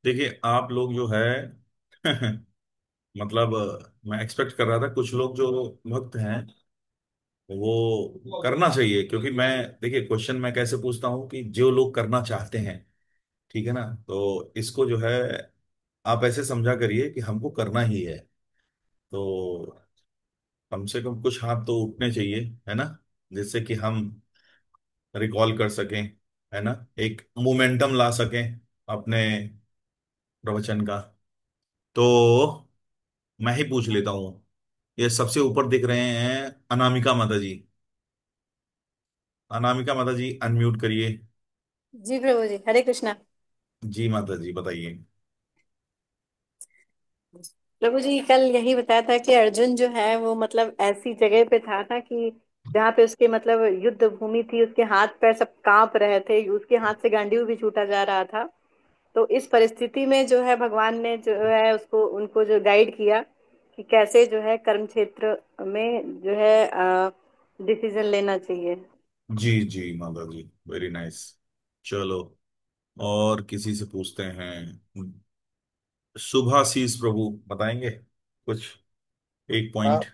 देखिए आप लोग जो है मतलब मैं एक्सपेक्ट कर रहा था कुछ लोग जो भक्त हैं वो करना चाहिए, क्योंकि मैं देखिए क्वेश्चन मैं कैसे पूछता हूँ कि जो लोग करना चाहते हैं, ठीक है ना, तो इसको जो है आप ऐसे समझा करिए कि हमको करना ही है। तो कम से कम कुछ हाथ तो उठने चाहिए, है ना, जिससे कि हम रिकॉल कर सकें, है ना, एक मोमेंटम ला सकें अपने प्रवचन का। तो मैं ही पूछ लेता हूँ। ये सबसे ऊपर दिख रहे हैं अनामिका माता जी। अनामिका माता जी अनम्यूट करिए। जी प्रभु जी, हरे कृष्णा। जी माता जी बताइए। प्रभु जी, कल यही बताया था कि अर्जुन जो है वो मतलब ऐसी जगह पे था कि जहाँ पे उसके मतलब युद्ध भूमि थी, उसके हाथ पैर सब कांप रहे थे, उसके हाथ से गांडीव भी छूटा जा रहा था। तो इस परिस्थिति में जो है भगवान ने जो है उसको उनको जो गाइड किया कि कैसे जो है कर्म क्षेत्र में जो है डिसीजन लेना चाहिए। जी जी माता जी, वेरी नाइस। चलो, और किसी से पूछते हैं। शुभाशीष प्रभु बताएंगे कुछ, एक हाँ, पॉइंट।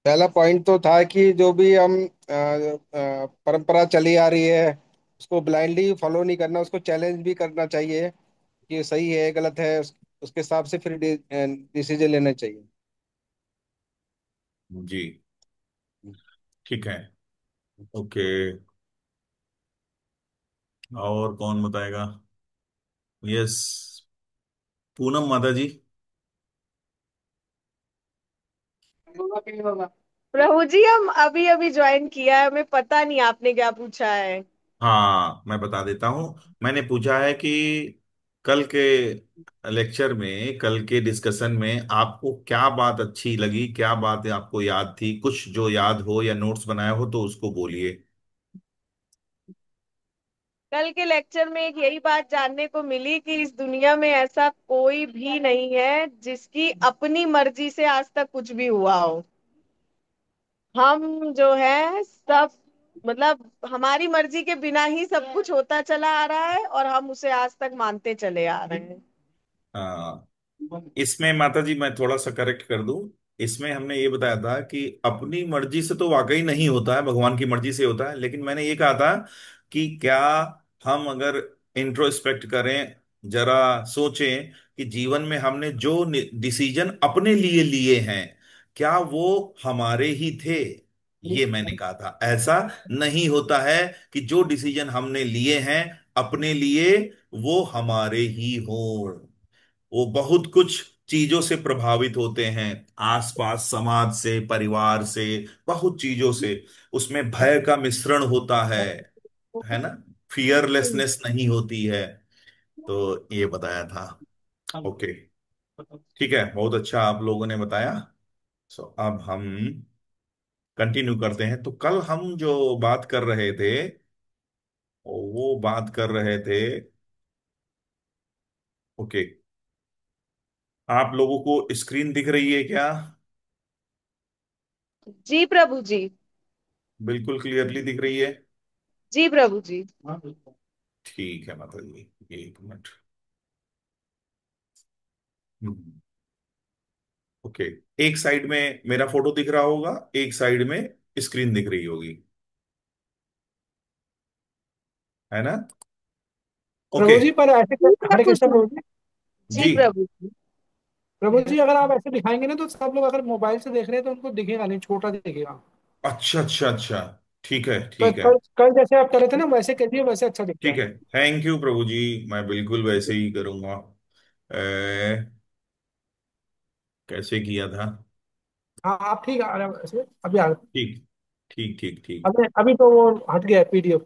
पहला पॉइंट तो था कि जो भी हम परंपरा चली आ रही है उसको ब्लाइंडली फॉलो नहीं करना, उसको चैलेंज भी करना चाहिए कि ये सही है गलत है, उसके हिसाब से फिर डिसीजन लेना चाहिए। जी ठीक है। ओके, और कौन बताएगा? यस, पूनम माता जी। प्रभु जी, हम अभी अभी ज्वाइन किया है, हमें पता नहीं आपने क्या पूछा है। हाँ मैं बता देता हूँ। मैंने पूछा है कि कल के लेक्चर में, कल के डिस्कशन में आपको क्या बात अच्छी लगी, क्या बात आपको याद थी, कुछ जो याद हो या नोट्स बनाया हो तो उसको बोलिए। कल के लेक्चर में एक यही बात जानने को मिली कि इस दुनिया में ऐसा कोई भी नहीं है जिसकी अपनी मर्जी से आज तक कुछ भी हुआ हो। हम जो है सब मतलब हमारी मर्जी के बिना ही सब कुछ होता चला आ रहा है और हम उसे आज तक मानते चले आ रहे हैं। हाँ, इसमें माता जी मैं थोड़ा सा करेक्ट कर दूं। इसमें हमने ये बताया था कि अपनी मर्जी से तो वाकई नहीं होता है, भगवान की मर्जी से होता है, लेकिन मैंने ये कहा था कि क्या हम अगर इंट्रोस्पेक्ट करें, जरा सोचें कि जीवन में हमने जो डिसीजन अपने लिए लिए हैं, क्या वो हमारे ही थे। ये मैंने कहा था, ऐसा नहीं होता है कि जो डिसीजन हमने लिए हैं अपने लिए वो हमारे ही हों। वो बहुत कुछ चीजों से प्रभावित होते हैं, आसपास, समाज से, परिवार से, बहुत चीजों से। उसमें भय का मिश्रण होता है ना, फियरलेसनेस नहीं होती है। तो ये बताया था। ओके, ठीक है, बहुत अच्छा आप लोगों ने बताया। सो अब हम कंटिन्यू करते हैं। तो कल हम जो बात कर रहे थे, वो बात कर रहे थे। ओके, आप लोगों को स्क्रीन दिख रही है क्या? जी प्रभु जी। बिल्कुल क्लियरली दिख रही है? जी प्रभु जी। ठीक है माता जी, एक मिनट। ओके, एक साइड में मेरा फोटो दिख रहा होगा, एक साइड में स्क्रीन दिख रही होगी, है ना? ओके। प्रभु जी पर ऐसे जी हरे प्रभु कृष्ण जी। प्रभु जी। जी जी प्रभु जी। प्रभु जी अगर आप ऐसे दिखाएंगे ना तो सब लोग अगर मोबाइल से देख रहे हैं तो उनको दिखेगा नहीं, छोटा दिखेगा। अच्छा अच्छा अच्छा, ठीक है कल ठीक है। कल कल जैसे आप कर रहे थे ना वैसे करिए, वैसे अच्छा दिखता ठीक है। है, थैंक यू प्रभु जी, मैं बिल्कुल वैसे ही करूंगा। कैसे किया था? हाँ आप ठीक आ रहे हैं वैसे, अभी आ रहे ठीक ठीक ठीक ठीक। अभी अभी तो वो हट गया है पीडीएफ।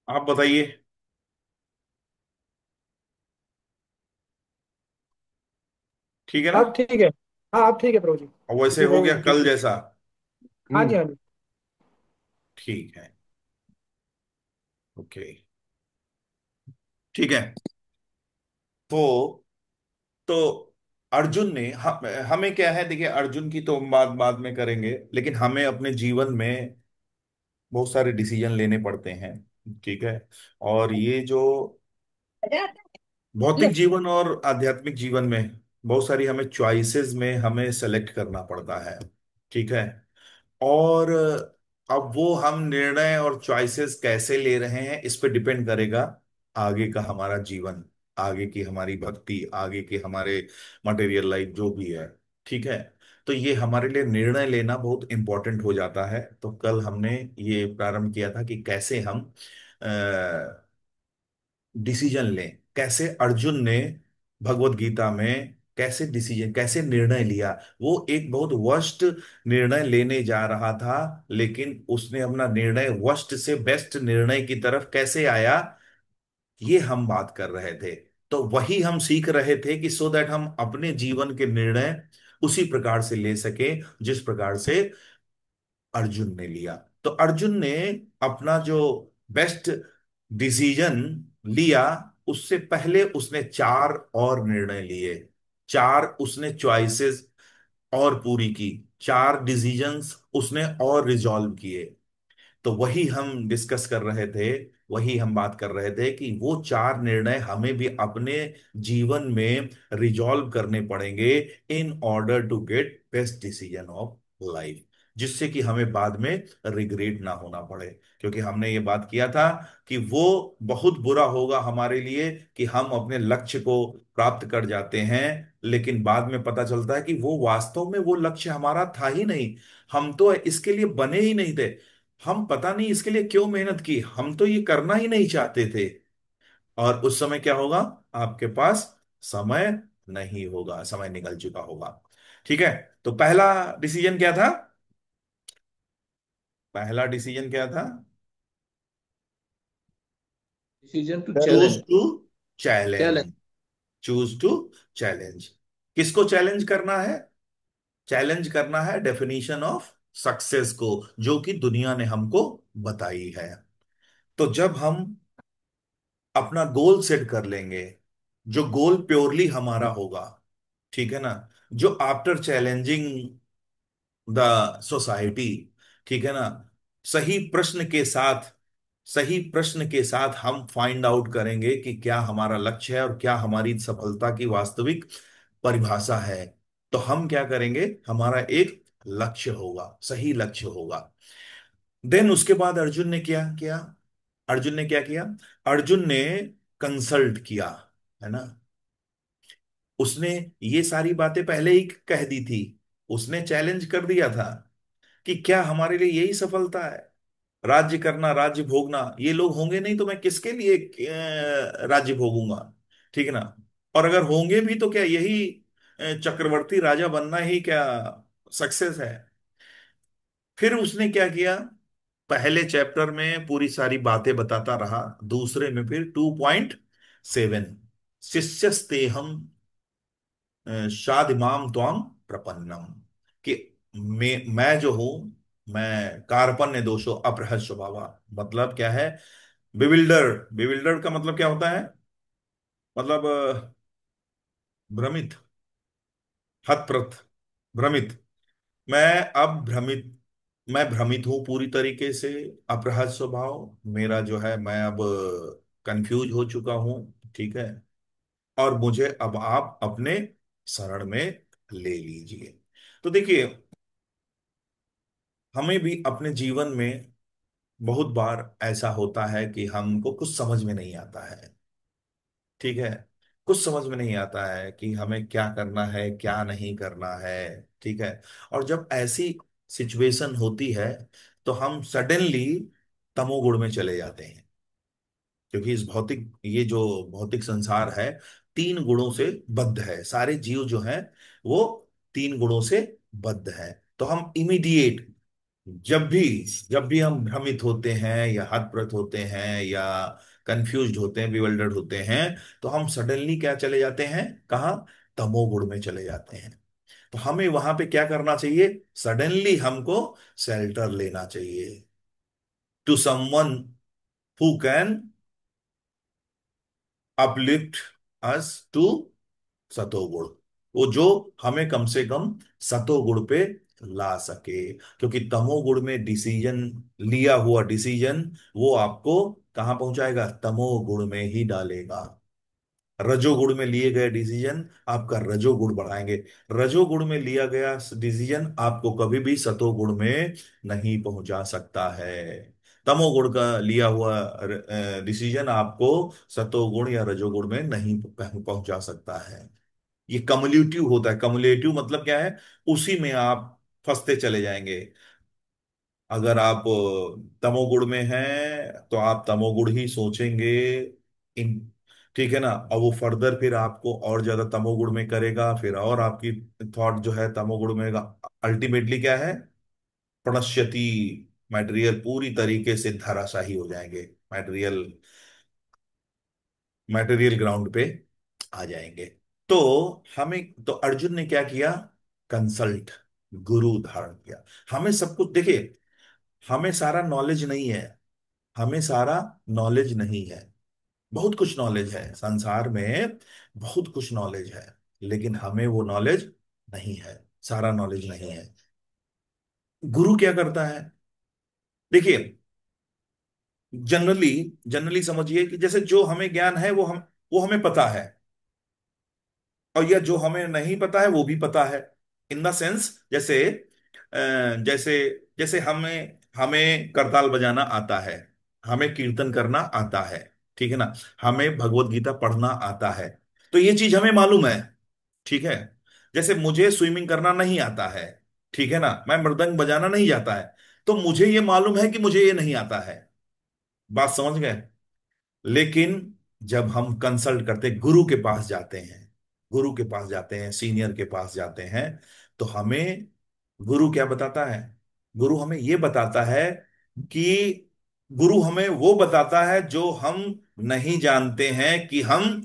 आप बताइए, ठीक है ना? अब ठीक है। हाँ अब ठीक है प्रभु जी। और वैसे जी हो प्रभु गया जी कल ठीक है। जैसा? हाँ जी हाँ जी। ठीक है। ओके, ठीक है। तो तो अर्जुन ने हमें क्या है, देखिए अर्जुन की तो हम बात बाद में करेंगे, लेकिन हमें अपने जीवन में बहुत सारे डिसीजन लेने पड़ते हैं। ठीक है। और ये जो मजा आता है। ले। भौतिक जीवन और आध्यात्मिक जीवन में बहुत सारी हमें चॉइसेस में हमें सेलेक्ट करना पड़ता है। ठीक है। और अब वो हम निर्णय और चॉइसेस कैसे ले रहे हैं इस पे डिपेंड करेगा आगे का हमारा जीवन, आगे की हमारी भक्ति, आगे के हमारे मटेरियल लाइफ जो भी है। ठीक है। तो ये हमारे लिए निर्णय लेना बहुत इंपॉर्टेंट हो जाता है। तो कल हमने ये प्रारंभ किया था कि कैसे हम डिसीजन लें, कैसे अर्जुन ने भगवत गीता में कैसे डिसीजन, कैसे निर्णय लिया। वो एक बहुत वर्स्ट निर्णय लेने जा रहा था, लेकिन उसने अपना निर्णय वर्स्ट से बेस्ट निर्णय की तरफ कैसे आया, ये हम बात कर रहे थे। तो वही हम सीख रहे थे कि सो दैट हम अपने जीवन के निर्णय उसी प्रकार से ले सके जिस प्रकार से अर्जुन ने लिया। तो अर्जुन ने अपना जो बेस्ट डिसीजन लिया, उससे पहले उसने चार और निर्णय लिए, चार उसने चॉइसेस और पूरी की, चार डिसीजंस उसने और रिजॉल्व किए। तो वही हम डिस्कस कर रहे थे, वही हम बात कर रहे थे कि वो चार निर्णय हमें भी अपने जीवन में रिजॉल्व करने पड़ेंगे in order to get best decision of life, जिससे कि हमें बाद में रिग्रेट ना होना पड़े। क्योंकि हमने ये बात किया था कि वो बहुत बुरा होगा हमारे लिए कि हम अपने लक्ष्य को प्राप्त कर जाते हैं, लेकिन बाद में पता चलता है कि वो वास्तव में वो लक्ष्य हमारा था ही नहीं, हम तो इसके लिए बने ही नहीं थे, हम पता नहीं इसके लिए क्यों मेहनत की, हम तो ये करना ही नहीं चाहते थे। और उस समय क्या होगा, आपके पास समय नहीं होगा, समय निकल चुका होगा। ठीक है। तो पहला डिसीजन क्या था, पहला डिसीजन क्या था? Decision to choose challenge. To challenge. Challenge. Choose to challenge. किसको चैलेंज करना है? चैलेंज करना है डेफिनेशन ऑफ सक्सेस को, जो कि दुनिया ने हमको बताई है। तो जब हम अपना गोल सेट कर लेंगे, जो गोल प्योरली हमारा होगा, ठीक है ना, जो आफ्टर चैलेंजिंग द सोसाइटी, ठीक है ना, सही प्रश्न के साथ, सही प्रश्न के साथ हम फाइंड आउट करेंगे कि क्या हमारा लक्ष्य है और क्या हमारी सफलता की वास्तविक परिभाषा है। तो हम क्या करेंगे, हमारा एक लक्ष्य होगा, सही लक्ष्य होगा। देन उसके बाद अर्जुन ने क्या किया, अर्जुन ने क्या किया, अर्जुन ने कंसल्ट किया, है ना। उसने ये सारी बातें पहले ही कह दी थी, उसने चैलेंज कर दिया था कि क्या हमारे लिए यही सफलता है, राज्य करना, राज्य भोगना, ये लोग होंगे नहीं तो मैं किसके लिए राज्य भोगूंगा। ठीक है ना। और अगर होंगे भी तो क्या यही चक्रवर्ती राजा बनना ही क्या सक्सेस है? फिर उसने क्या किया, पहले चैप्टर में पूरी सारी बातें बताता रहा, दूसरे में फिर 2.7, शिष्यस्तेहम शादिमाम त्वाम प्रपन्नम, कि मैं जो हूं, मैं कार्पण्य दोषो अपरहत स्वभावा, मतलब क्या है, बिविल्डर, बिविल्डर का मतलब क्या होता है, मतलब भ्रमित, हतप्रत, भ्रमित। मैं अब भ्रमित, मैं भ्रमित हूं पूरी तरीके से, अपरहत स्वभाव मेरा जो है, मैं अब कंफ्यूज हो चुका हूं। ठीक है। और मुझे अब आप अपने शरण में ले लीजिए। तो देखिए, हमें भी अपने जीवन में बहुत बार ऐसा होता है कि हमको कुछ समझ में नहीं आता है। ठीक है। कुछ समझ में नहीं आता है कि हमें क्या करना है, क्या नहीं करना है। ठीक है। और जब ऐसी सिचुएशन होती है तो हम सडनली तमोगुण में चले जाते हैं, क्योंकि इस भौतिक, ये जो भौतिक संसार है, तीन गुणों से बद्ध है, सारे जीव जो हैं वो तीन गुणों से बद्ध है। तो हम इमीडिएट, जब भी, जब भी हम भ्रमित होते हैं या हतप्रत होते हैं या कंफ्यूज्ड होते हैं, बिवल्डर्ड होते हैं, तो हम सडनली क्या चले जाते हैं, कहाँ, तमोगुण में चले जाते हैं। तो हमें वहां पे क्या करना चाहिए, सडनली हमको शेल्टर लेना चाहिए to someone who can uplift us to सतोगुण, वो जो हमें कम से कम सतोगुण पे ला सके, क्योंकि तमोगुण में डिसीजन, लिया हुआ डिसीजन वो आपको कहां पहुंचाएगा, तमोगुण में ही डालेगा। रजोगुण में लिए गए डिसीजन आपका रजोगुण बढ़ाएंगे, रजोगुण में लिया गया डिसीजन आपको कभी भी सतोगुण में नहीं पहुंचा सकता है। तमोगुण का लिया हुआ डिसीजन आपको सतोगुण या रजोगुण में नहीं पहुंचा सकता है। ये कम्युलेटिव होता है। कम्युलेटिव मतलब क्या है, उसी में आप फंसते चले जाएंगे। अगर आप तमोगुण में हैं तो आप तमोगुण ही सोचेंगे, इन, ठीक है ना, और वो फर्दर फिर आपको और ज्यादा तमोगुण में करेगा, फिर और आपकी थॉट जो है तमोगुण में, अल्टीमेटली क्या है, प्रणश्यति, मटेरियल पूरी तरीके से धराशाही हो जाएंगे, मटेरियल मटेरियल ग्राउंड पे आ जाएंगे। तो हमें, तो अर्जुन ने क्या किया, कंसल्ट, गुरु धारण किया। हमें सब कुछ देखिए, हमें सारा नॉलेज नहीं है, हमें सारा नॉलेज नहीं है। बहुत कुछ नॉलेज है संसार में, बहुत कुछ नॉलेज है, लेकिन हमें वो नॉलेज नहीं है, सारा नॉलेज नहीं है। गुरु क्या करता है, देखिए, जनरली जनरली समझिए कि जैसे जो हमें ज्ञान है वो हमें पता है, और यह जो हमें नहीं पता है वो भी पता है। इन द सेंस, जैसे जैसे जैसे हमें हमें करताल बजाना आता है, हमें कीर्तन करना आता है, ठीक है ना, हमें भगवत गीता पढ़ना आता है, तो ये चीज हमें मालूम है, ठीक है। जैसे मुझे स्विमिंग करना नहीं आता है, ठीक है ना, मैं मृदंग बजाना नहीं जाता है, तो मुझे ये मालूम है कि मुझे ये नहीं आता है। बात समझ गए। लेकिन जब हम कंसल्ट करते, गुरु के पास जाते हैं, गुरु के पास जाते हैं, सीनियर के पास जाते हैं, तो हमें गुरु क्या बताता है, गुरु हमें ये बताता है कि, गुरु हमें वो बताता है जो हम नहीं जानते हैं कि हम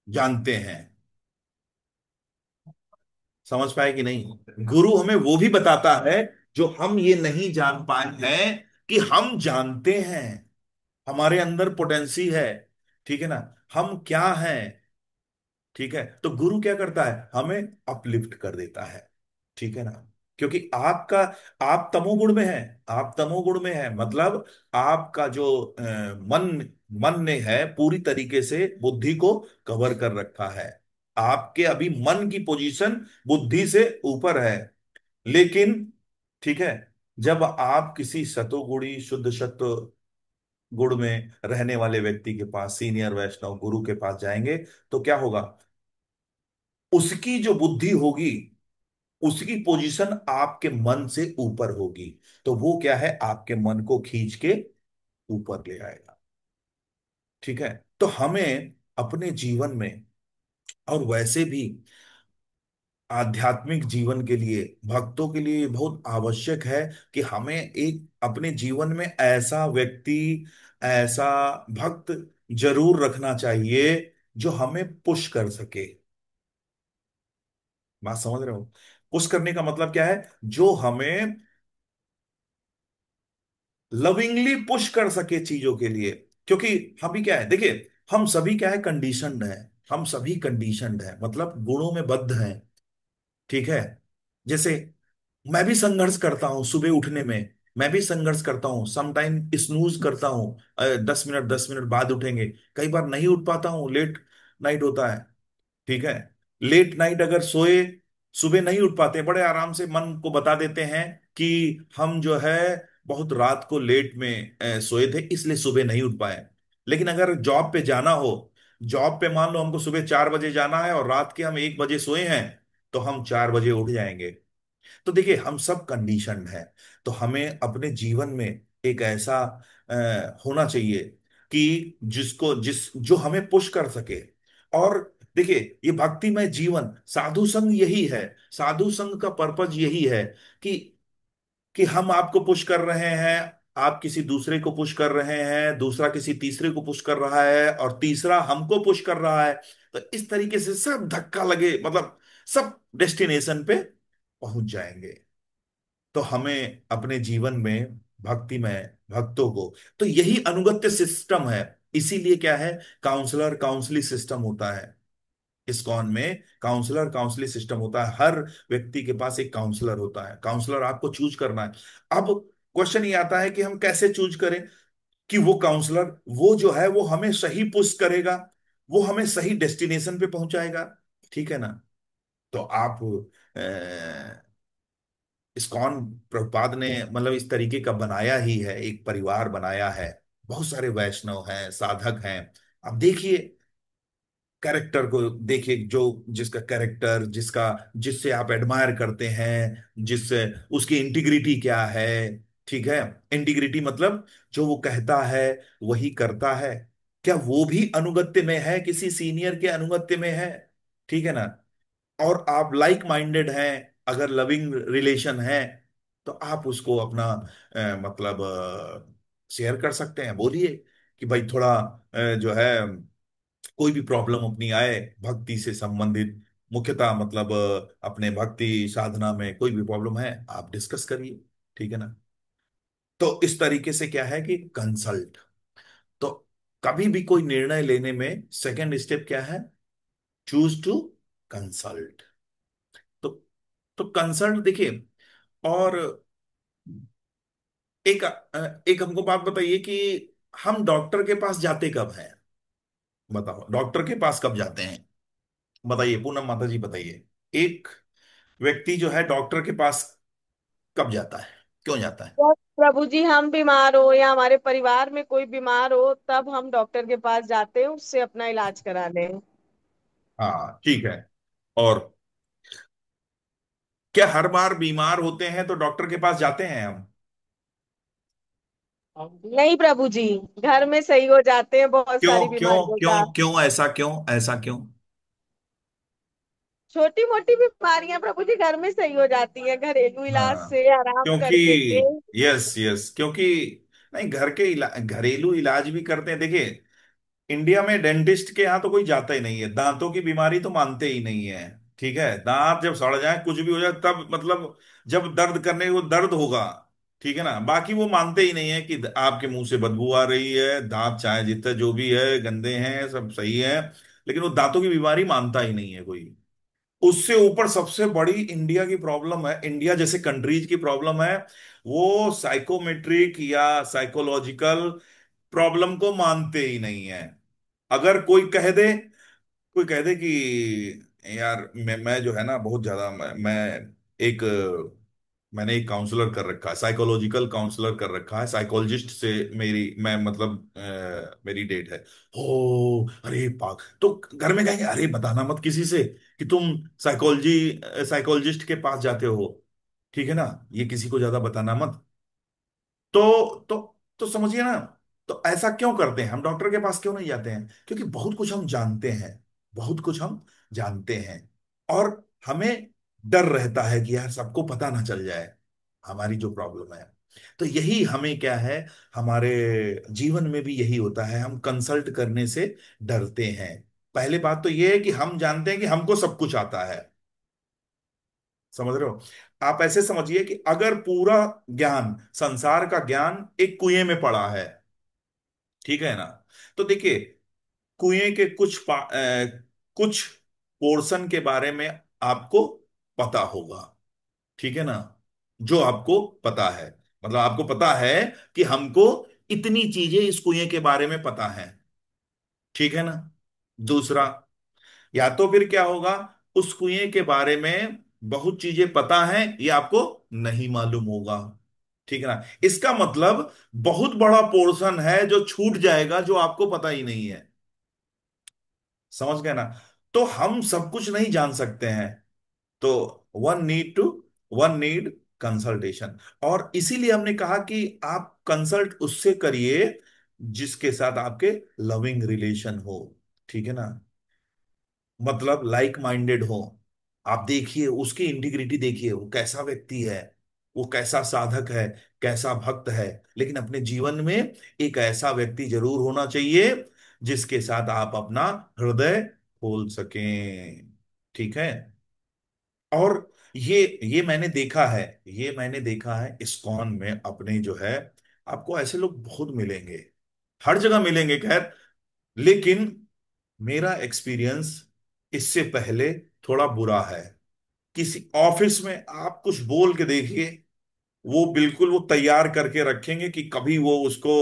जानते हैं। समझ पाए कि नहीं, गुरु हमें वो भी बताता है जो हम ये नहीं जान पाए हैं कि हम जानते हैं। हमारे अंदर पोटेंसी है, ठीक है ना, हम क्या हैं, ठीक है। तो गुरु क्या करता है, हमें अपलिफ्ट कर देता है, ठीक है ना, क्योंकि आप तमोगुण में हैं, आप तमोगुण में हैं, मतलब आपका जो मन मन ने है पूरी तरीके से बुद्धि को कवर कर रखा है। आपके अभी मन की पोजीशन बुद्धि से ऊपर है, लेकिन, ठीक है, जब आप किसी सतोगुणी शुद्ध सत्व गुण में रहने वाले व्यक्ति के पास, सीनियर वैष्णव गुरु के पास जाएंगे, तो क्या होगा, उसकी जो बुद्धि होगी, उसकी पोजीशन आपके मन से ऊपर होगी, तो वो क्या है, आपके मन को खींच के ऊपर ले आएगा, ठीक है। तो हमें अपने जीवन में, और वैसे भी आध्यात्मिक जीवन के लिए, भक्तों के लिए बहुत आवश्यक है कि हमें एक अपने जीवन में ऐसा व्यक्ति, ऐसा भक्त जरूर रखना चाहिए जो हमें पुश कर सके। बात समझ रहे हो, पुश करने का मतलब क्या है, जो हमें लविंगली पुश कर सके चीजों के लिए। क्योंकि हम भी क्या है, देखिए, हम सभी क्या है, कंडीशनड है, हम सभी कंडीशनड है, मतलब गुणों में बद्ध हैं, ठीक है। जैसे मैं भी संघर्ष करता हूं सुबह उठने में, मैं भी संघर्ष करता हूं, समटाइम स्नूज करता हूं, 10 मिनट 10 मिनट बाद उठेंगे, कई बार नहीं उठ पाता हूं, लेट नाइट होता है, ठीक है। लेट नाइट अगर सोए, सुबह नहीं उठ पाते, बड़े आराम से मन को बता देते हैं कि हम जो है बहुत रात को लेट में सोए थे, इसलिए सुबह नहीं उठ पाए। लेकिन अगर जॉब पे जाना हो, जॉब पे मान लो हमको सुबह 4 बजे जाना है और रात के हम 1 बजे सोए हैं, तो हम 4 बजे उठ जाएंगे। तो देखिए, हम सब कंडीशनड है, तो हमें अपने जीवन में एक ऐसा होना चाहिए कि जिस जो हमें पुश कर सके। और देखिए, ये भक्तिमय जीवन, साधु संग यही है, साधु संग का पर्पज यही है कि हम आपको पुश कर रहे हैं, आप किसी दूसरे को पुश कर रहे हैं, दूसरा किसी तीसरे को पुश कर रहा है, और तीसरा हमको पुश कर रहा है। तो इस तरीके से सब धक्का लगे, मतलब सब डेस्टिनेशन पे पहुंच जाएंगे। तो हमें अपने जीवन में भक्तिमय भक्तों को, तो यही अनुगत्य सिस्टम है, इसीलिए क्या है, काउंसलर काउंसली सिस्टम होता है, इस्कॉन में काउंसलर काउंसलिंग सिस्टम होता है, हर व्यक्ति के पास एक काउंसलर होता है, काउंसलर आपको चूज करना है। अब क्वेश्चन ये आता है कि हम कैसे चूज करें कि वो काउंसलर, वो जो है वो हमें सही पुश करेगा, वो हमें सही डेस्टिनेशन पे पहुंचाएगा, ठीक है ना। तो आप इस्कॉन प्रभुपाद ने मतलब इस तरीके का बनाया ही है, एक परिवार बनाया है, बहुत सारे वैष्णव हैं, साधक हैं। अब देखिए, कैरेक्टर को देखिए, जो जिसका कैरेक्टर, जिसका जिससे आप एडमायर करते हैं, जिससे उसकी इंटीग्रिटी क्या है, ठीक है। इंटीग्रिटी मतलब जो वो कहता है वही करता है, क्या वो भी अनुगत्य में है, किसी सीनियर के अनुगत्य में है, ठीक है ना। और आप लाइक माइंडेड हैं, अगर लविंग रिलेशन है, तो आप उसको अपना मतलब शेयर कर सकते हैं, बोलिए कि भाई थोड़ा जो है कोई भी प्रॉब्लम अपनी आए भक्ति से संबंधित, मुख्यतः मतलब अपने भक्ति साधना में कोई भी प्रॉब्लम है आप डिस्कस करिए, ठीक है ना। तो इस तरीके से क्या है कि कंसल्ट, तो कभी भी कोई निर्णय लेने में सेकंड स्टेप क्या है, चूज टू कंसल्ट। तो कंसल्ट देखिए। और एक हमको बात बताइए कि हम डॉक्टर के पास जाते कब हैं, बताओ डॉक्टर के पास कब जाते हैं, बताइए पूनम माता जी बताइए। एक व्यक्ति जो है डॉक्टर के पास कब जाता है, क्यों जाता है? जब प्रभु जी हम बीमार हो या हमारे परिवार में कोई बीमार हो तब हम डॉक्टर के पास जाते हैं उससे अपना इलाज कराने। हाँ ठीक है। और क्या हर बार बीमार होते हैं तो डॉक्टर के पास जाते हैं हम? नहीं प्रभु जी, घर में सही हो जाते हैं बहुत क्यों सारी क्यों बीमारियों क्यों का। क्यों ऐसा क्यों, ऐसा क्यों? छोटी मोटी बीमारियां प्रभु जी घर में सही हो जाती है, घरेलू इलाज हाँ, से आराम क्योंकि करने से। यस यस, क्योंकि नहीं, घर के घरेलू इलाज भी करते हैं। देखिए, इंडिया में डेंटिस्ट के यहाँ तो कोई जाता ही नहीं है, दांतों की बीमारी तो मानते ही नहीं है, ठीक है। दांत जब सड़ जाए कुछ भी हो जाए तब मतलब जब दर्द करने को दर्द होगा, ठीक है ना, बाकी वो मानते ही नहीं है कि आपके मुंह से बदबू आ रही है, दांत चाहे जितना जो भी है गंदे हैं सब सही है, लेकिन वो दांतों की बीमारी मानता ही नहीं है कोई। उससे ऊपर सबसे बड़ी इंडिया की प्रॉब्लम है, इंडिया जैसे कंट्रीज की प्रॉब्लम है, वो साइकोमेट्रिक या साइकोलॉजिकल प्रॉब्लम को मानते ही नहीं है। अगर कोई कह दे कि यार मैं जो है ना बहुत ज्यादा मैं एक मैंने एक काउंसलर कर रखा है, साइकोलॉजिकल काउंसलर कर रखा है, साइकोलॉजिस्ट से मेरी मैं मतलब मेरी डेट है, हो अरे पाक, तो घर में कहेंगे अरे बताना मत किसी से कि तुम साइकोलॉजिस्ट के पास जाते हो, ठीक है ना, ये किसी को ज्यादा बताना मत। तो समझिए ना, तो ऐसा क्यों करते हैं हम, डॉक्टर के पास क्यों नहीं जाते हैं? क्योंकि बहुत कुछ हम जानते हैं, बहुत कुछ हम जानते हैं, और हमें डर रहता है कि यार सबको पता ना चल जाए हमारी जो प्रॉब्लम है। तो यही हमें क्या है, हमारे जीवन में भी यही होता है, हम कंसल्ट करने से डरते हैं। पहले बात तो यह है कि हम जानते हैं कि हमको सब कुछ आता है, समझ रहे हो। आप ऐसे समझिए कि अगर पूरा ज्ञान, संसार का ज्ञान एक कुएं में पड़ा है, ठीक है ना, तो देखिए कुएं के कुछ पोर्शन के बारे में आपको पता होगा, ठीक है ना, जो आपको पता है, मतलब आपको पता है कि हमको इतनी चीजें इस कुएं के बारे में पता है, ठीक है ना। दूसरा, या तो फिर क्या होगा, उस कुएं के बारे में बहुत चीजें पता हैं ये आपको नहीं मालूम होगा, ठीक है ना। इसका मतलब बहुत बड़ा पोर्शन है जो छूट जाएगा, जो आपको पता ही नहीं है, समझ गए ना। तो हम सब कुछ नहीं जान सकते हैं, तो one need to one need consultation. और इसीलिए हमने कहा कि आप कंसल्ट उससे करिए जिसके साथ आपके लविंग रिलेशन हो, ठीक है ना, मतलब लाइक माइंडेड हो। आप देखिए उसकी इंटीग्रिटी, देखिए वो कैसा व्यक्ति है, वो कैसा साधक है, कैसा भक्त है, लेकिन अपने जीवन में एक ऐसा व्यक्ति जरूर होना चाहिए जिसके साथ आप अपना हृदय खोल सकें, ठीक है। और ये मैंने देखा है, ये मैंने देखा है इस्कॉन में अपने जो है, आपको ऐसे लोग बहुत मिलेंगे, हर जगह मिलेंगे खैर, लेकिन मेरा एक्सपीरियंस इससे पहले थोड़ा बुरा है। किसी ऑफिस में आप कुछ बोल के देखिए, वो बिल्कुल वो तैयार करके रखेंगे कि कभी वो उसको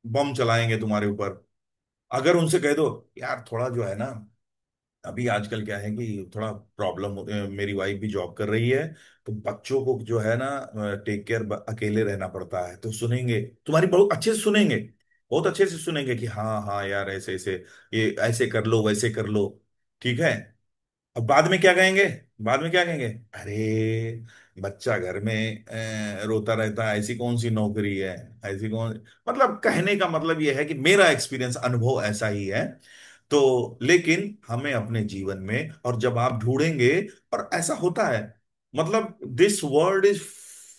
बम चलाएंगे तुम्हारे ऊपर। अगर उनसे कह दो यार थोड़ा जो है ना, अभी आजकल क्या है कि थोड़ा प्रॉब्लम, मेरी वाइफ भी जॉब कर रही है, तो बच्चों को जो है ना टेक केयर अकेले रहना पड़ता है, तो सुनेंगे, तुम्हारी बहुत अच्छे से सुनेंगे, बहुत अच्छे से सुनेंगे कि हाँ हाँ यार ऐसे ऐसे, ये ऐसे कर लो वैसे कर लो, ठीक है। अब बाद में क्या कहेंगे, बाद में क्या कहेंगे, अरे बच्चा घर में रोता रहता है, ऐसी कौन सी नौकरी है, ऐसी कौन, मतलब कहने का मतलब यह है कि मेरा एक्सपीरियंस अनुभव ऐसा ही है। तो लेकिन हमें अपने जीवन में, और जब आप ढूंढेंगे, और ऐसा होता है, मतलब this world is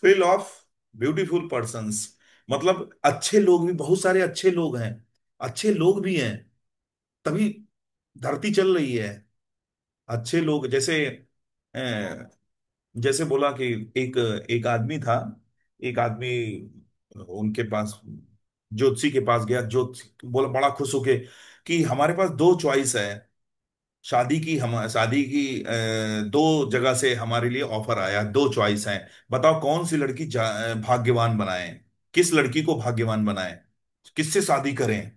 fill of beautiful persons, मतलब अच्छे लोग भी, बहुत सारे अच्छे लोग हैं, अच्छे लोग भी हैं, तभी धरती चल रही है। अच्छे लोग जैसे जैसे बोला कि एक एक आदमी था, एक आदमी उनके पास ज्योतिषी के पास गया, ज्योतिषी बोला बड़ा खुश होके कि हमारे पास दो चॉइस है, शादी की दो जगह से हमारे लिए ऑफर आया, दो चॉइस हैं, बताओ कौन सी लड़की भाग्यवान बनाए, किस लड़की को भाग्यवान बनाए, किससे शादी करें,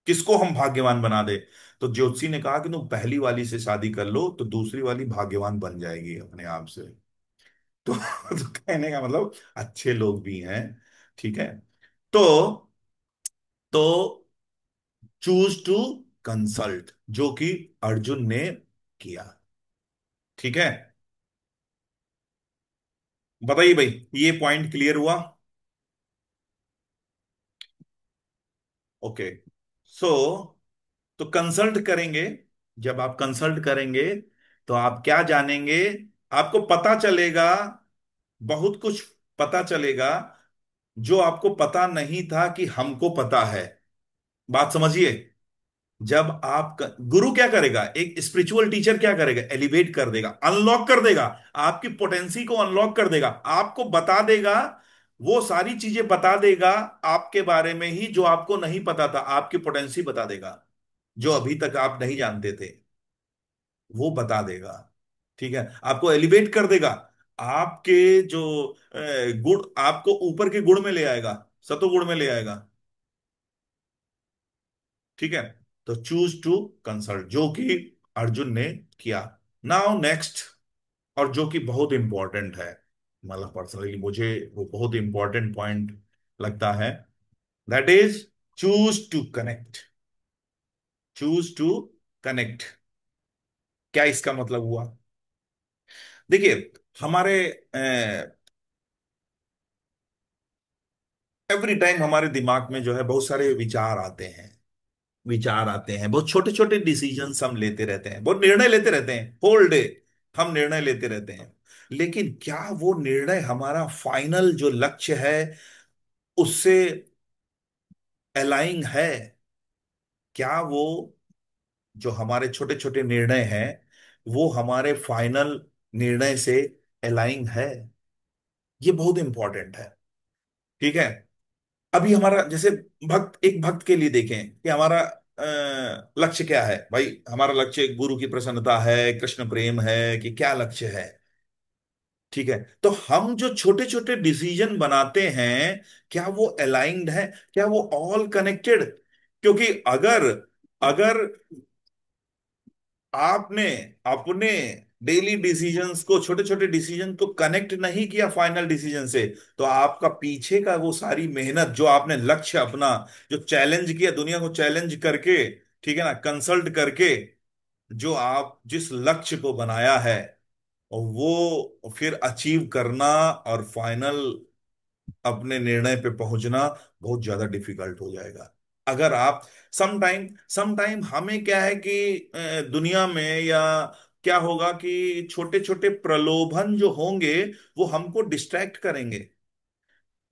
किसको हम भाग्यवान बना दे। तो ज्योतिषी ने कहा कि तुम पहली वाली से शादी कर लो तो दूसरी वाली भाग्यवान बन जाएगी अपने आप से। तो, तो कहने का मतलब अच्छे लोग भी हैं, ठीक है। तो तो चूज टू कंसल्ट, जो कि अर्जुन ने किया, ठीक है। बताइए भाई, ये पॉइंट क्लियर हुआ? ओके। सो तो कंसल्ट करेंगे, जब आप कंसल्ट करेंगे तो आप क्या जानेंगे, आपको पता चलेगा, बहुत कुछ पता चलेगा, जो आपको पता नहीं था कि हमको पता है। बात समझिए। जब आप गुरु क्या करेगा, एक स्पिरिचुअल टीचर क्या करेगा, एलिवेट कर देगा, अनलॉक कर देगा, आपकी पोटेंसी को अनलॉक कर देगा, आपको बता देगा, वो सारी चीजें बता देगा आपके बारे में ही जो आपको नहीं पता था, आपकी पोटेंसी बता देगा, जो अभी तक आप नहीं जानते थे, वो बता देगा, ठीक है। आपको एलिवेट कर देगा, आपके जो गुण, आपको ऊपर के गुण में ले आएगा, सतोगुण में ले आएगा, ठीक है। तो चूज टू कंसल्ट, जो कि अर्जुन ने किया। नाउ नेक्स्ट, और जो कि बहुत इंपॉर्टेंट है, मतलब पर्सनली मुझे वो बहुत इंपॉर्टेंट पॉइंट लगता है, that is choose to connect. Choose to connect, क्या इसका मतलब हुआ? देखिए, हमारे एवरी टाइम हमारे दिमाग में जो है बहुत सारे विचार आते हैं, विचार आते हैं, बहुत छोटे छोटे डिसीजंस हम लेते रहते हैं, बहुत निर्णय लेते रहते हैं, होल डे हम निर्णय लेते रहते हैं, लेकिन क्या वो निर्णय हमारा फाइनल जो लक्ष्य है उससे अलाइन है? क्या वो जो हमारे छोटे छोटे निर्णय हैं वो हमारे फाइनल निर्णय से अलाइन है? ये बहुत इंपॉर्टेंट है, ठीक है। अभी हमारा जैसे भक्त, एक भक्त के लिए देखें कि हमारा लक्ष्य क्या है भाई, हमारा लक्ष्य गुरु की प्रसन्नता है, कृष्ण प्रेम है, कि क्या लक्ष्य है, ठीक है। तो हम जो छोटे छोटे डिसीजन बनाते हैं, क्या वो अलाइंड है, क्या वो ऑल कनेक्टेड? क्योंकि अगर अगर आपने अपने डेली डिसीजंस को, छोटे छोटे डिसीजन को कनेक्ट नहीं किया फाइनल डिसीजन से, तो आपका पीछे का वो सारी मेहनत, जो आपने लक्ष्य अपना, जो चैलेंज किया दुनिया को चैलेंज करके, ठीक है ना, कंसल्ट करके, जो आप जिस लक्ष्य को बनाया है, और वो फिर अचीव करना और फाइनल अपने निर्णय पे पहुंचना बहुत ज्यादा डिफिकल्ट हो जाएगा। अगर आप समटाइम हमें क्या है कि दुनिया में या क्या होगा कि छोटे छोटे प्रलोभन जो होंगे वो हमको डिस्ट्रैक्ट करेंगे,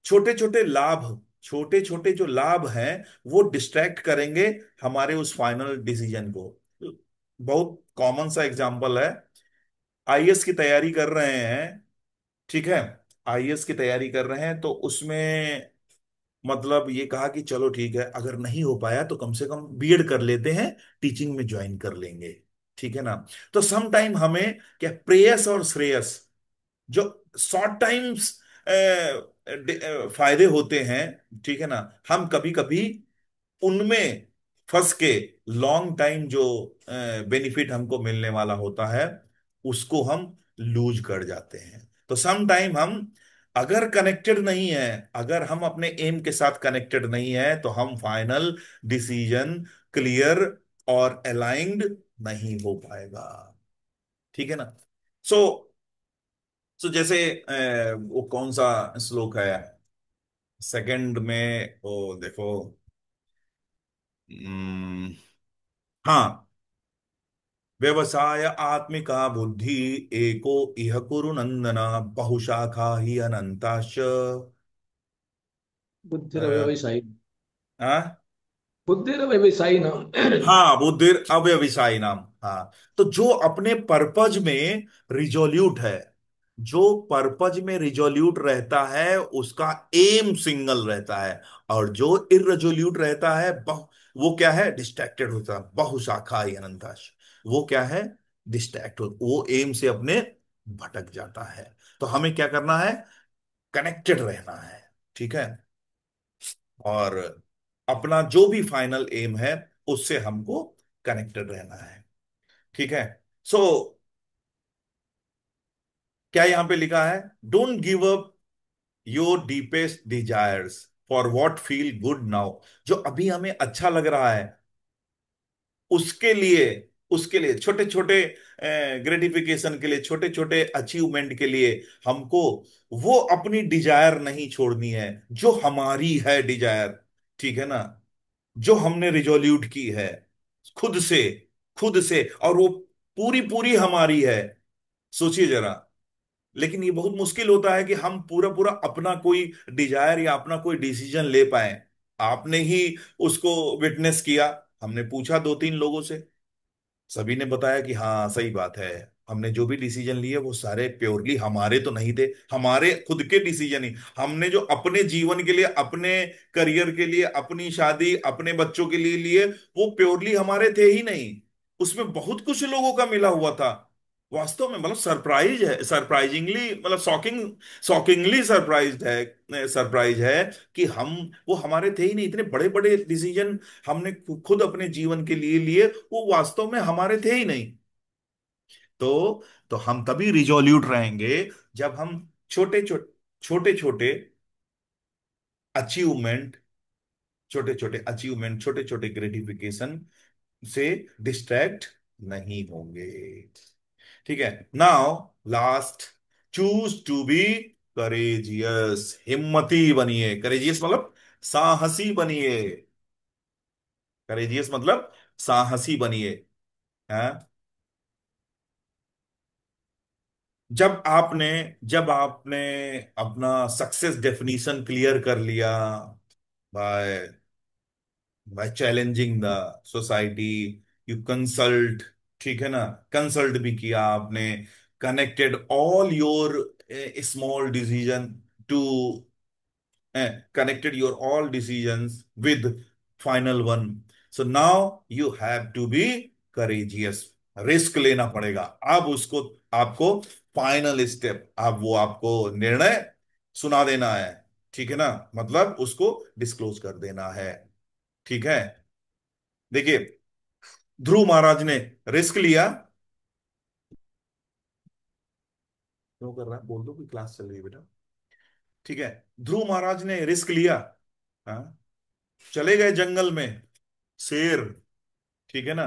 छोटे छोटे लाभ, छोटे छोटे जो लाभ हैं वो डिस्ट्रैक्ट करेंगे हमारे उस फाइनल डिसीजन को। बहुत कॉमन सा एग्जांपल है, आईएएस की तैयारी कर रहे हैं, ठीक है, आईएएस की तैयारी कर रहे हैं, तो उसमें मतलब ये कहा कि चलो ठीक है, अगर नहीं हो पाया तो कम से कम बीएड कर लेते हैं, टीचिंग में ज्वाइन कर लेंगे, ठीक है ना। तो सम टाइम हमें क्या, प्रेयस और श्रेयस, जो शॉर्ट टाइम्स फायदे होते हैं, ठीक है ना, हम कभी कभी उनमें फंस के लॉन्ग टाइम जो बेनिफिट हमको मिलने वाला होता है उसको हम लूज कर जाते हैं। तो सम टाइम हम अगर कनेक्टेड नहीं है, अगर हम अपने एम के साथ कनेक्टेड नहीं है, तो हम फाइनल डिसीजन क्लियर और अलाइंड नहीं हो पाएगा। ठीक है ना। सो सो जैसे वो कौन सा श्लोक है सेकंड में, वो देखो। हम्म, हाँ, व्यवसाय आत्मिका बुद्धि एको इह कुरु नंदन, बहुशाखा ही अनंताश। बुद्धिरव्यवसायी। हाँ, बुद्धिरव्यवसायी नाम। हाँ, बुद्धिर अव्यवसायी नाम। हाँ, तो जो अपने पर्पज में रिजोल्यूट है, जो पर्पज में रिजोल्यूट रहता है उसका एम सिंगल रहता है। और जो इरेजोल्यूट रहता है वो क्या है, डिस्ट्रैक्टेड होता है। बहुशाखा ही अनंताश, वो क्या है, डिस्ट्रैक्ट हो, वो एम से अपने भटक जाता है। तो हमें क्या करना है, कनेक्टेड रहना है। ठीक है। और अपना जो भी फाइनल एम है उससे हमको कनेक्टेड रहना है। ठीक है। सो क्या यहां पे लिखा है, don't give up your deepest desires for what feel good now. जो अभी हमें अच्छा लग रहा है उसके लिए, उसके लिए छोटे छोटे ग्रेटिफिकेशन के लिए, छोटे छोटे अचीवमेंट के लिए हमको वो अपनी डिजायर नहीं छोड़नी है जो हमारी है डिजायर। ठीक है ना, जो हमने रिजोल्यूट की है खुद से, खुद से, और वो पूरी पूरी हमारी है। सोचिए जरा। लेकिन ये बहुत मुश्किल होता है कि हम पूरा पूरा अपना कोई डिजायर या अपना कोई डिसीजन ले पाए। आपने ही उसको विटनेस किया, हमने पूछा दो तीन लोगों से, सभी ने बताया कि हाँ सही बात है, हमने जो भी डिसीजन लिए वो सारे प्योरली हमारे तो नहीं थे, हमारे खुद के डिसीजन ही। हमने जो अपने जीवन के लिए, अपने करियर के लिए, अपनी शादी, अपने बच्चों के लिए लिए, वो प्योरली हमारे थे ही नहीं। उसमें बहुत कुछ लोगों का मिला हुआ था। वास्तव में मतलब सरप्राइज है, सरप्राइजिंगली, मतलब शॉकिंगली सरप्राइज है कि हम, वो हमारे थे ही नहीं। इतने बड़े बड़े डिसीजन हमने खुद अपने जीवन के लिए लिए, वो वास्तव में हमारे थे ही नहीं। तो हम तभी रिजोल्यूट रहेंगे जब हम छोटे छोटे, छोटे छोटे अचीवमेंट, छोटे छोटे अचीवमेंट, छोटे छोटे ग्रेटिफिकेशन से डिस्ट्रैक्ट नहीं होंगे। ठीक है। Now last, choose to be courageous. हिम्मती बनिए। करेजियस मतलब साहसी बनिए। करेजियस मतलब साहसी बनिए। हाँ? जब आपने अपना सक्सेस डेफिनेशन क्लियर कर लिया, by by challenging the society, you consult, ठीक है ना, कंसल्ट भी किया आपने, connected all your small decision to, connected your all decisions with final one. So now you have to be courageous. Risk लेना पड़ेगा अब उसको, आपको फाइनल स्टेप, अब वो आपको निर्णय सुना देना है। ठीक है ना, मतलब उसको डिस्क्लोज कर देना है। ठीक है। देखिए, ध्रुव महाराज ने रिस्क लिया। क्यों कर रहा है, बोल दो कि क्लास चल रही है बेटा। ठीक है, ध्रुव महाराज ने रिस्क लिया। हाँ, चले गए जंगल में, शेर, ठीक है ना,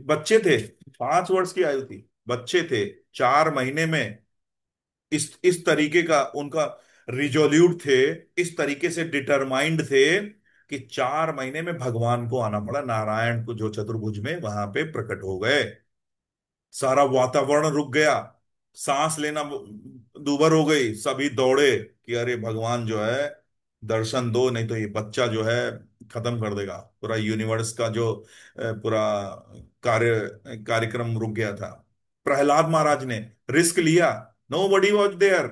बच्चे थे, 5 वर्ष की आयु थी, बच्चे थे, 4 महीने में इस तरीके का उनका रिजोल्यूट थे, इस तरीके से डिटरमाइंड थे कि 4 महीने में भगवान को आना पड़ा, नारायण को जो चतुर्भुज में वहां पे प्रकट हो गए। सारा वातावरण रुक गया, सांस लेना दूभर हो गई, सभी दौड़े कि अरे भगवान जो है दर्शन दो, नहीं तो ये बच्चा जो है खत्म कर देगा पूरा यूनिवर्स का जो पूरा कार्यक्रम रुक गया था। प्रहलाद महाराज ने रिस्क लिया। Nobody was there.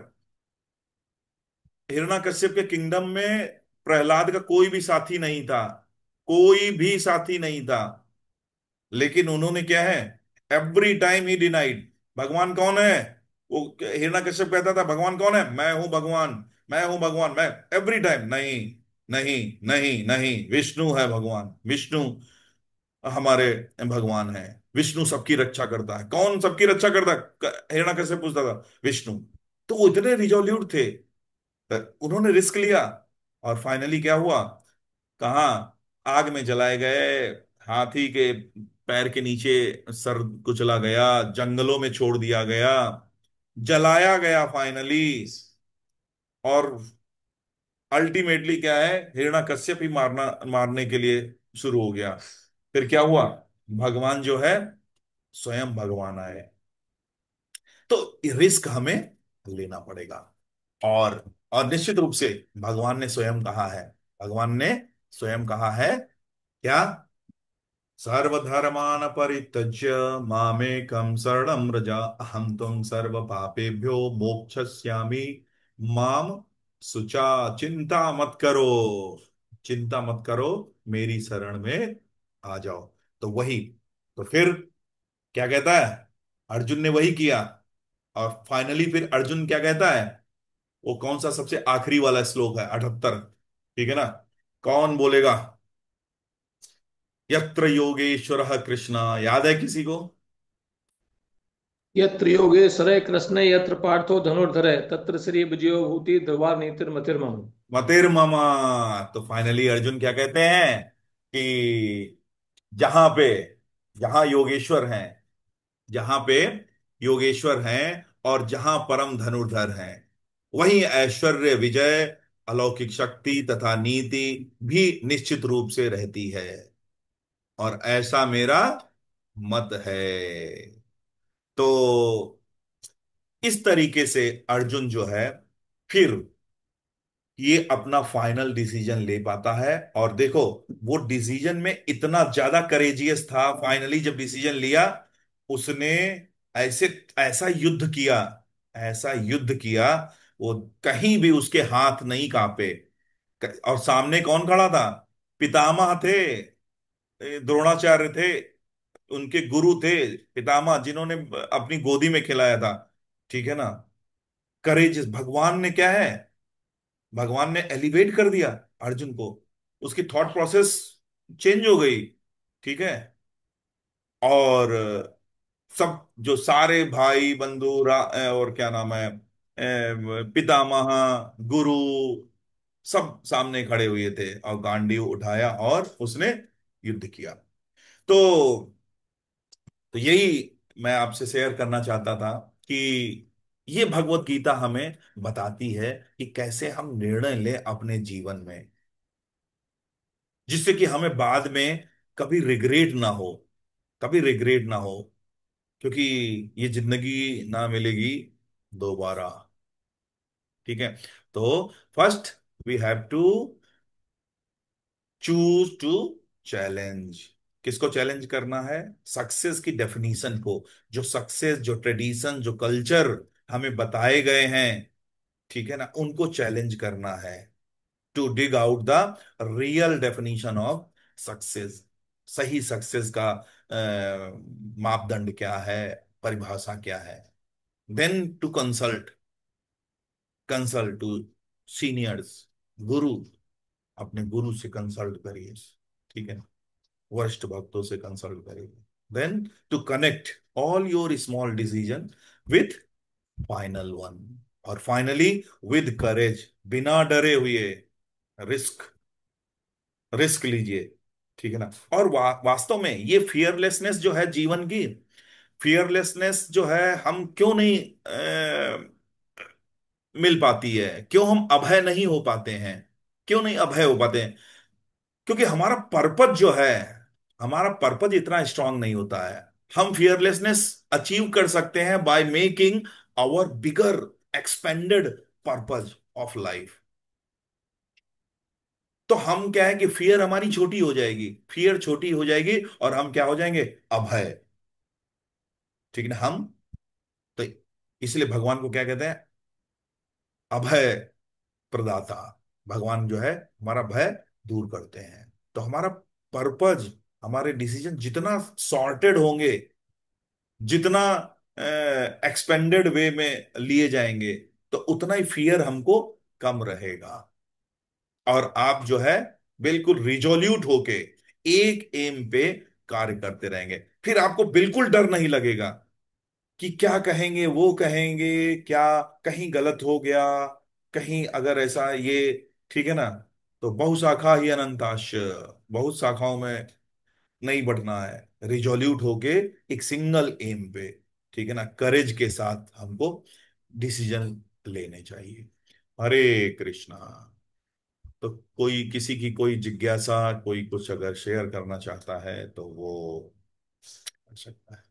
Hiranyakashyap के किंगडम में प्रहलाद का कोई भी साथी नहीं था, कोई भी साथी नहीं था। लेकिन उन्होंने क्या है, एवरी टाइम ही डिनाइड। भगवान कौन है? वो हिरण्यकश्यप कहता था भगवान कौन है, मैं हूं भगवान, मैं हूं भगवान, मैं। एवरी टाइम नहीं, नहीं, नहीं, नहीं, विष्णु है भगवान, विष्णु हमारे भगवान है। विष्णु सबकी रक्षा करता है। कौन सबकी रक्षा करता है? हिरण्यकश्यप पूछता था। विष्णु। तो वो इतने रिजोल्यूट थे, उन्होंने रिस्क लिया। और फाइनली क्या हुआ? कहाँ? आग में जलाए गए, हाथी के पैर के नीचे सर कुचला गया, जंगलों में छोड़ दिया गया, जलाया गया फाइनली। और अल्टीमेटली क्या है, हिरण्यकश्यप ही मारने के लिए शुरू हो गया। फिर क्या हुआ? भगवान जो है, स्वयं भगवान आए। तो रिस्क हमें लेना पड़ेगा। और और निश्चित रूप से भगवान ने स्वयं कहा है, भगवान ने स्वयं कहा है क्या? सर्वधर्मान परित्यज्य मामेकं शरणं व्रज, अहम तुम सर्व पापेभ्यो मोक्षयिष्यामि माम सुचा। चिंता मत करो, चिंता मत करो, मेरी शरण में आ जाओ। तो वही, तो फिर क्या कहता है? अर्जुन ने वही किया। और फाइनली फिर अर्जुन क्या कहता है? वो कौन सा सबसे आखिरी वाला श्लोक है, 78, ठीक है ना? कौन बोलेगा? यत्र योगेश्वर कृष्ण, याद है किसी को? यत्र योगेश्वरः कृष्ण यत्र पार्थो धनुर्धरः तत्र श्री विजयो भूति ध्रुवा नीतिर्मतिर्मम। मतेर मामा। तो फाइनली अर्जुन क्या कहते हैं कि जहां पे, जहां योगेश्वर हैं, जहां पे योगेश्वर हैं और जहां परम धनुर्धर हैं, वहीं ऐश्वर्य, विजय, अलौकिक शक्ति तथा नीति भी निश्चित रूप से रहती है। और ऐसा मेरा मत है। तो इस तरीके से अर्जुन जो है, फिर ये अपना फाइनल डिसीजन ले पाता है। और देखो, वो डिसीजन में इतना ज्यादा करेजियस था, फाइनली जब डिसीजन लिया, उसने ऐसे ऐसा युद्ध किया, ऐसा युद्ध किया, वो कहीं भी उसके हाथ नहीं कांपे। और सामने कौन खड़ा था? पितामह थे, द्रोणाचार्य थे, उनके गुरु थे, पितामह जिन्होंने अपनी गोदी में खिलाया था, ठीक है ना? करेज भगवान ने क्या है, भगवान ने एलिवेट कर दिया अर्जुन को। उसकी थॉट प्रोसेस चेंज हो गई, ठीक है? और सब जो सारे भाई बंधु और क्या नाम है, पितामह, गुरु, सब सामने खड़े हुए थे और गांडीव उठाया और उसने युद्ध किया। तो यही मैं आपसे शेयर करना चाहता था कि ये भगवत गीता हमें बताती है कि कैसे हम निर्णय लें अपने जीवन में, जिससे कि हमें बाद में कभी रिग्रेट ना हो, कभी रिग्रेट ना हो। क्योंकि ये जिंदगी ना मिलेगी दोबारा, ठीक है? तो first we have to choose to challenge. किसको चैलेंज करना है? सक्सेस की डेफिनीशन को। जो सक्सेस, जो ट्रेडिशन, जो कल्चर हमें बताए गए हैं, ठीक है ना, उनको चैलेंज करना है। To dig out the real definition of success. सही सक्सेस का मापदंड क्या है, परिभाषा क्या है। Then to consult, consult to seniors, guru. अपने गुरु से कंसल्ट करिए, ठीक है? वरिष्ठ भक्तों से कंसल्ट करिए। Then to connect all your small decision with final one. और फाइनली विद करेज, बिना डरे हुए रिस्क, रिस्क लीजिए, ठीक है ना? और वास्तव में ये फियरलेसनेस जो है जीवन की, फियरलेसनेस जो है, हम क्यों नहीं मिल पाती है? क्यों हम अभय नहीं हो पाते हैं? क्यों नहीं अभय हो पाते हैं? क्योंकि हमारा पर्पज जो है, हमारा पर्पज इतना स्ट्रांग नहीं होता है। हम फियरलेसनेस अचीव कर सकते हैं by making our bigger expanded purpose of life. तो हम क्या है कि फियर हमारी छोटी हो जाएगी, फियर छोटी हो जाएगी और हम क्या हो जाएंगे? अभय, ठीक है ना? हम तो इसलिए भगवान को क्या कहते हैं? अभय प्रदाता। भगवान जो है हमारा भय दूर करते हैं। तो हमारा पर्पज हमारे डिसीजन जितना सॉर्टेड होंगे, जितना एक्सपेंडेड वे में लिए जाएंगे, तो उतना ही फियर हमको कम रहेगा। और आप जो है बिल्कुल रिजोल्यूट होके एक एम पे कार्य करते रहेंगे, फिर आपको बिल्कुल डर नहीं लगेगा कि क्या कहेंगे, वो कहेंगे, क्या कहीं गलत हो गया, कहीं अगर ऐसा ये, ठीक है ना। तो बहुशाखा ही अनंताश, बहुत शाखाओं में नहीं बढ़ना है, रिजोल्यूट होके एक सिंगल एम पे, ठीक है ना, करेज के साथ हमको डिसीजन लेने चाहिए। हरे कृष्णा। तो कोई किसी की कोई जिज्ञासा, कोई कुछ अगर शेयर करना चाहता है तो वो कर सकता है।